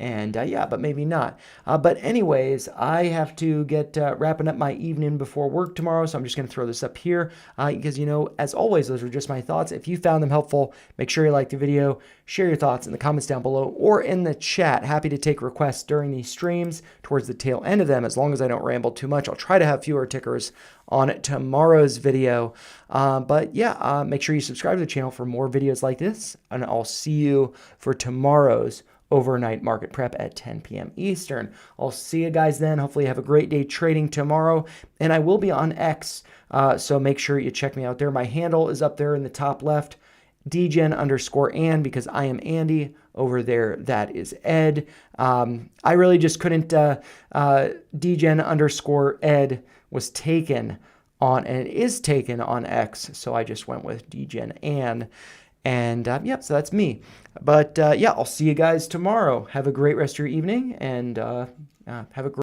And yeah, but maybe not. But anyways, I have to get wrapping up my evening before work tomorrow, so I'm just going to throw this up here because, as always, those are just my thoughts. If you found them helpful, make sure you like the video, share your thoughts in the comments down below or in the chat. Happy to take requests during these streams towards the tail end of them, as long as I don't ramble too much. I'll try to have fewer tickers on tomorrow's video. But yeah, make sure you subscribe to the channel for more videos like this, and I'll see you for tomorrow's overnight market prep at 10 p.m. Eastern. I'll see you guys then. Hopefully you have a great day trading tomorrow. And I will be on X, so make sure you check me out there. My handle is up there in the top left, dgen_and, because I am Andy. Over there, that is Ed. I really just couldn't, dgen_ed was taken on, and it is taken on X, so I just went with dgen_and. And yeah, so that's me. But yeah, I'll see you guys tomorrow. Have a great rest of your evening, and have a great